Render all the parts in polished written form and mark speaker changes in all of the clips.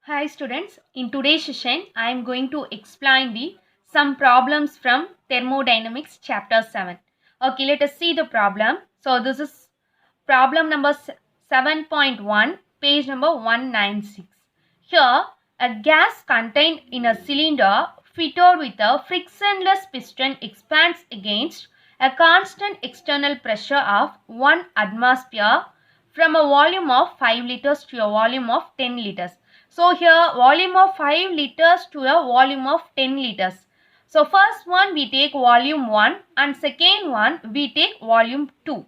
Speaker 1: Hi students, in today's session I am going to explain some problems from thermodynamics chapter 7. Okay, let us see the problem. So this is problem number 7.1, page number 196. Here a gas contained in a cylinder fitted with a frictionless piston expands against a constant external pressure of 1 atmosphere from a volume of 5 liters to a volume of 10 liters. So here volume of 5 liters to a volume of 10 liters. So first one we take volume 1 and second one we take volume 2.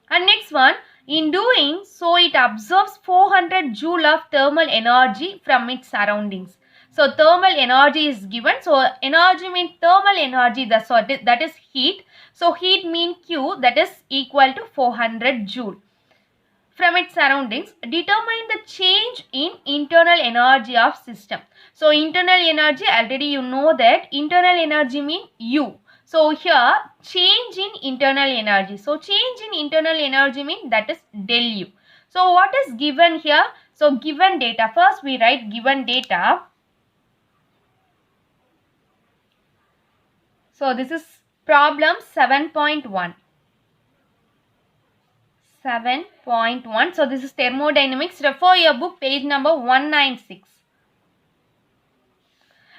Speaker 1: And next one, in doing so it absorbs 400 joule of thermal energy from its surroundings. So thermal energy is given. So energy means thermal energy, that is heat. So heat mean Q, that is equal to 400 joule from its surroundings. Determine the change in internal energy of system. So internal energy, already you know that internal energy mean U. So here change in internal energy. So change in internal energy mean that is del U. So what is given here? So given data. First we write given data. So this is problem 7.1. 7.1. So this is thermodynamics. Refer your book, page number 196.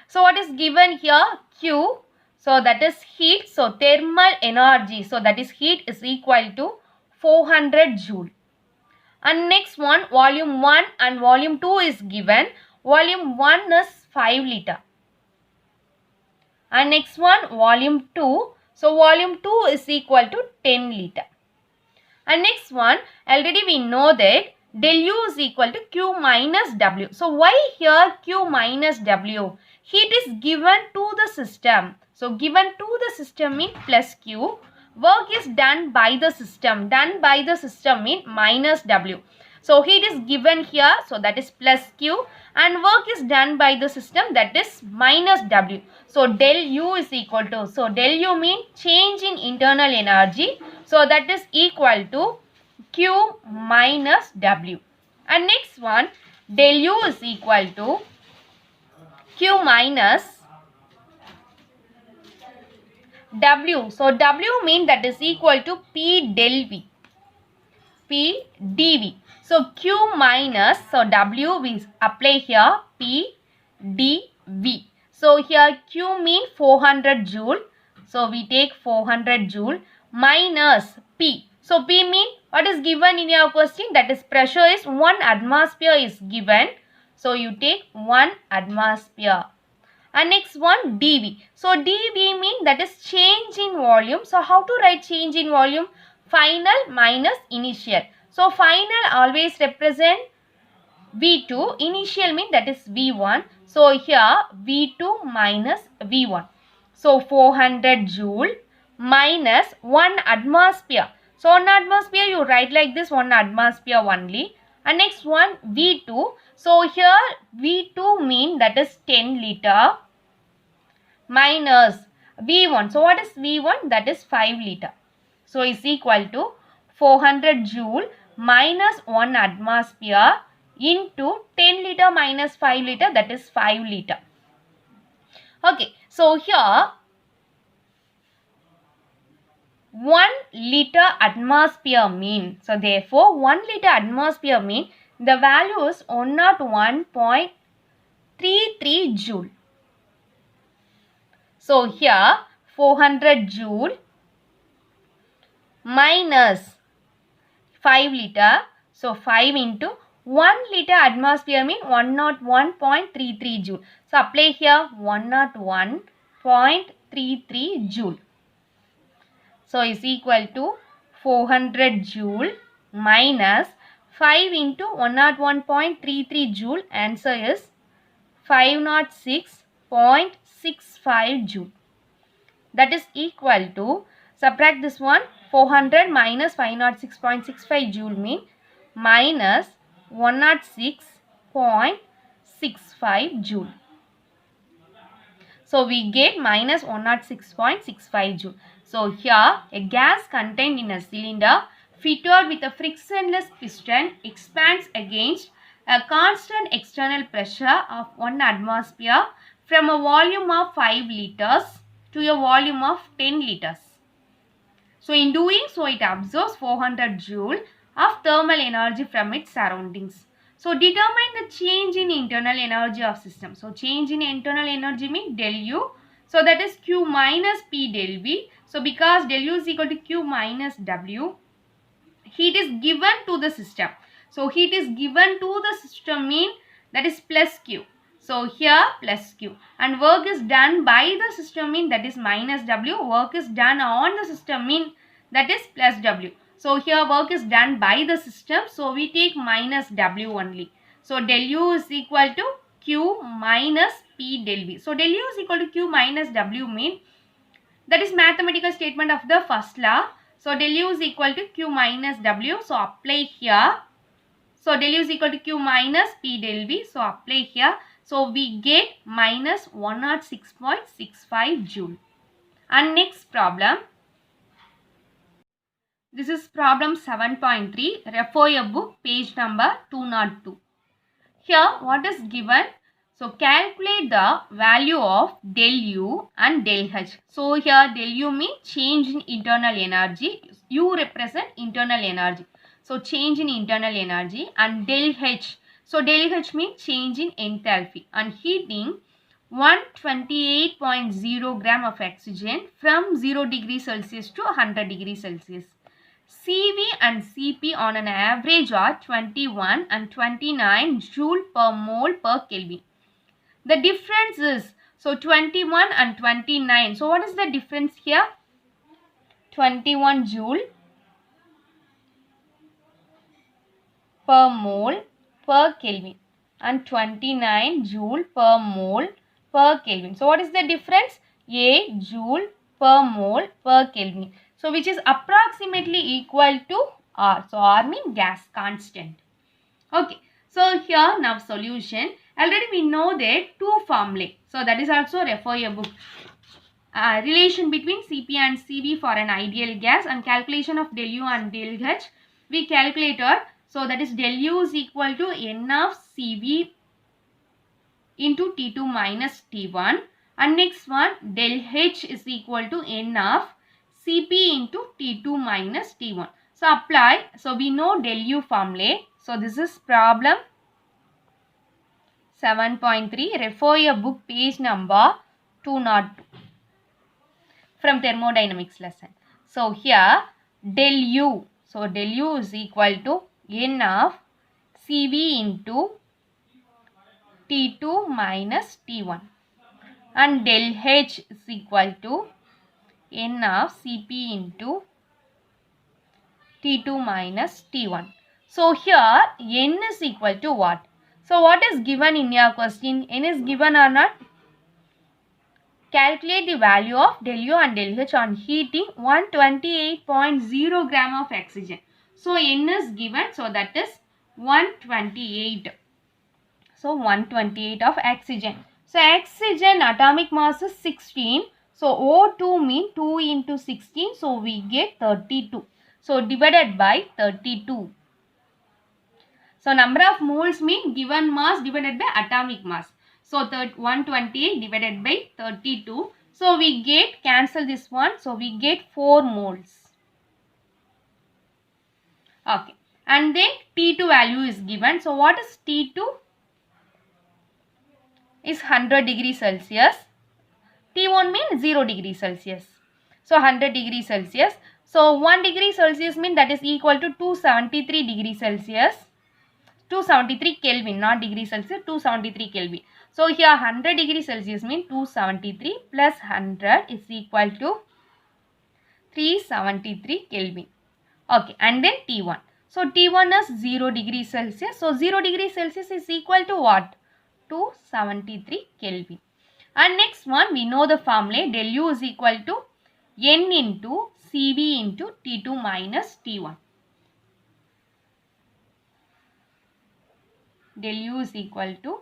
Speaker 1: So what is given here? Q. So that is heat. So thermal energy. So that is heat is equal to 400 joule. And next one, volume 1 and volume 2 is given. Volume 1 is 5 liter. And next one, volume 2. So volume 2 is equal to 10 liter. And next one, already we know that del U is equal to Q minus W. So why here Q minus W? Heat is given to the system. So given to the system means plus Q. Work is done by the system. Done by the system means minus W. So heat is given here. So that is plus Q. And work is done by the system, that is minus W. So del U is equal to. So del U means change in internal energy. So that is equal to Q minus W. And next one, del U is equal to Q minus W. So W means that is equal to P del V. P dV. So Q minus, so W we apply here P dV. So here Q means 400 joule. So we take 400 joule minus P. So P mean what is given in your question, that is pressure is 1 atmosphere is given. So you take 1 atmosphere. And next one dV. So dV mean that is change in volume. So how to write change in volume? Final minus initial. So final always represent V2. Initial mean that is V1. So here V2 minus V1. So 400 joule minus 1 atmosphere. So 1 atmosphere you write like this, 1 atmosphere only. And next one V2. So here V2 mean that is 10 liter minus V1. So what is V1? That is 5 liter. So is equal to 400 joule minus 1 atmosphere into 10 liter minus 5 liter, that is 5 liter. Okay, so here 1 liter atmosphere mean, so therefore 1 liter atmosphere mean the value is 101.33 joule. So here 400 joule minus 5 liter. So 5 into 1 liter atmosphere mean 101.33 joule. So apply here 101.33 joule. So is equal to 400 joule minus 5 into 101.33 joule. Answer is 506.65 joule. That is equal to, subtract this one, 400 minus 506.65 joule mean minus 106.65 joule. So we get minus 106.65 joule. So here a gas contained in a cylinder fitted with a frictionless piston expands against a constant external pressure of 1 atmosphere from a volume of 5 liters to a volume of 10 liters. So in doing so, it absorbs 400 joule of thermal energy from its surroundings. So determine the change in internal energy of system. So change in internal energy means del U. So that is Q minus P del V. So because del U is equal to Q minus W, heat is given to the system. So heat is given to the system mean that is plus Q. So here plus Q, and work is done by the system mean that is minus W. Work is done on the system mean that is plus W. So here work is done by the system, so we take minus W only. So del U is equal to Q minus P del V. So del U is equal to Q minus W mean that is mathematical statement of the first law. So del U is equal to Q minus W. So apply here. So del U is equal to Q minus P del V. So apply here. So we get minus 106.65 joule. And next problem. This is problem 7.3. Refer your book, page number 202. Here what is given? So calculate the value of del U and del H. So here del U means change in internal energy. U represent internal energy. So change in internal energy, and del H. So del H means change in enthalpy, and heating 128.0 gram of oxygen from 0 degrees Celsius to 100 degrees Celsius. CV and CP on an average are 21 and 29 joule per mole per Kelvin. The difference is, so 21 and 29. So what is the difference here? 21 joule per mole per Kelvin and 29 joule per mole per Kelvin. So what is the difference? A joule per mole per Kelvin. So which is approximately equal to R. So R means gas constant. Okay. So here now solution. Already we know that two formulae. So that is also refer your book. Relation between Cp and Cv for an ideal gas, and calculation of del U and del H. We calculated. So that is del U is equal to N of Cv into T2 minus T1. And next one, del H is equal to N of Cp into T2 minus T1. So apply. So we know del U formula. So this is problem 7.3. Refer your book, page number 202 from thermodynamics lesson. So here del U. So del U is equal to N of Cv into T2 minus T1, and del H is equal to N of Cp into T2 minus T1. So here N is equal to what? So what is given in your question? N is given or not? Calculate the value of del U and del H on heating 128.0 gram of oxygen. So N is given, so that is 128. So 128 of oxygen. So oxygen atomic mass is 16. So O2 means 2 into 16. So we get 32. So divided by 32. So number of moles mean given mass divided by atomic mass. So 128 divided by 32. So we get, cancel this one. So we get 4 moles. Okay. And then T2 value is given. So what is T2? Is 100 degrees Celsius. T1 means 0 degrees Celsius. So 100 degrees Celsius. So 1 degree Celsius means that is equal to 273 degrees Celsius. 273 Kelvin, not degree Celsius, 273 Kelvin. So here 100 degrees Celsius means 273 plus 100 is equal to 373 Kelvin. Okay, and then T1. So T1 is 0 degrees Celsius. So 0 degrees Celsius is equal to what? 273 Kelvin. And next one, we know the formula del U is equal to N into Cv into T2 minus T1. Del U is equal to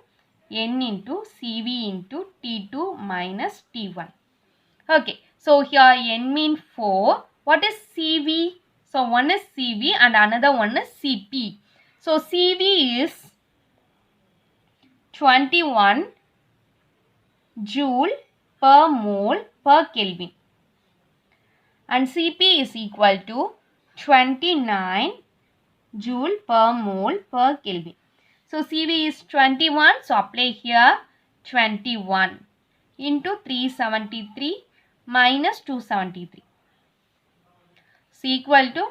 Speaker 1: N into Cv into T2 minus T1. Okay, so here N means 4. What is Cv? So one is Cv and another one is Cp. So Cv is 21 joule per mole per Kelvin, and Cp is equal to 29 joule per mole per Kelvin. So Cv is 21, so apply here 21 into 373 minus 273 is equal to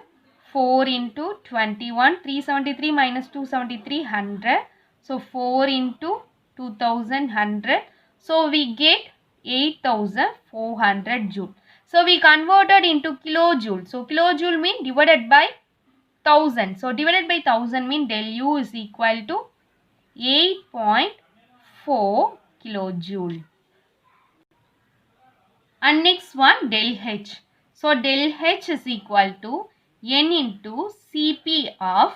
Speaker 1: 4 into 21, 373 minus 273, 100. So 4 into 2100. So we get 8400 joule. So we converted into kilojoule. So kilojoule mean divided by 1000. So divided by 1000 mean del U is equal to 8.4 kilojoule. And next one, del H. So del H is equal to N into Cp of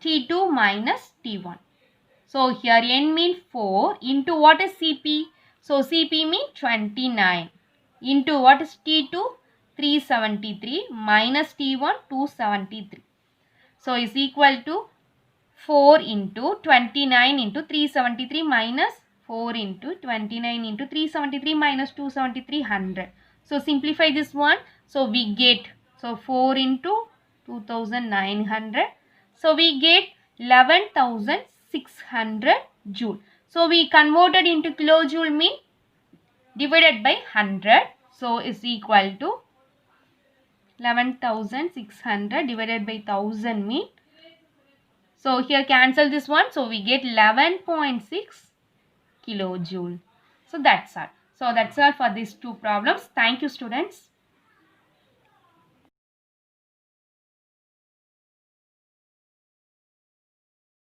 Speaker 1: T2 minus T1. So here N mean 4 into what is Cp? So Cp mean 29 into what is T2? 373 minus T1 273. So is equal to 4 into 29 into 373 minus 4 into 29 into 373 minus 273, 100. So simplify this one. So we get, so 4 into 2900. So we get 11,600 joule. So we converted into kilojoule mean divided by 100. So is equal to 11,600 divided by 1000 mean. So here cancel this one. So we get 11.6 kilojoule. So that's all. So that's all for these two problems. Thank you, students.